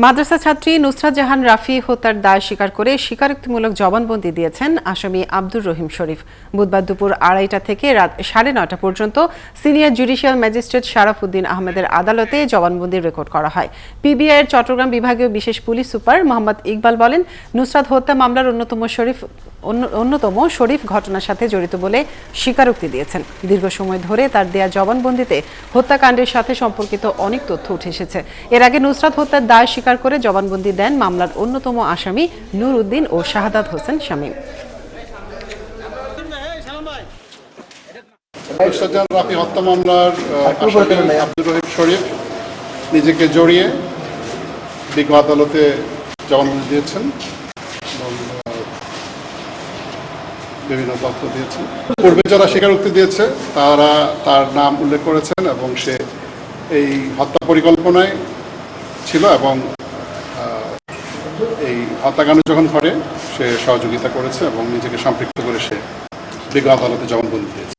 মাদ্রাসা ছাত্রী নুসরাত জাহান রাফি হত্যার দায় স্বীকার করে স্বীকারোক্তিমূলক জবানবন্দি দিয়েছেন আসামি আব্দুর রহিম শরীফ। বুধবার দুপুর 2:30টা থেকে রাত 9:30 পর্যন্ত senior judicial magistrate Sharaf Uddin আহমেদের আদালতে জবানবন্দি রেকর্ড করা হয়। পিবিআইয়ের চট্টগ্রাম বিভাগীয় বিশেষ পুলিশ সুপার মোহাম্মদ ইকবাল বলেন, নুসরাত হত্যা মামলার অন্যতম শরীফ ঘটনার সাথে জড়িত বলে স্বীকারোক্তি দিয়েছেন। দীর্ঘ সময় ধরে তার দেয়া জবানবন্দিতে হত্যাকাণ্ডের সাথে সম্পর্কিত অনেক তথ্য উঠে এসেছে। এর আগে নুসরাত হত্যার দায় স্বীকার করে জবানবন্দি দেন মামলার অন্যতম আসামি নূর উদ্দিন ও শাহাদাত হোসেন শামীম। নুসরাত জাহান রাফি হত্যা মামলার আসামি আব্দুর রহিম শরীফ নিজেকে জড়িয়ে বিজ্ঞ আদালতে জবানবন্দি দিয়েছেন এবং বিভিন্ন তথ্য দিয়েছেন। পূর্বে যারা স্বীকারোক্তি দিয়েছে তারা তার নাম উল্লেখ করেছেন এবং সে এই হত্যা পরিকল্পনায় ছিল এবং এই হত্যাকাণ্ড যখন ঘটে সে সহযোগিতা করেছে এবং নিজেকে সম্পৃক্ত করে সে বিজ্ঞ আদালতে জবানবন্দি দিয়েছে।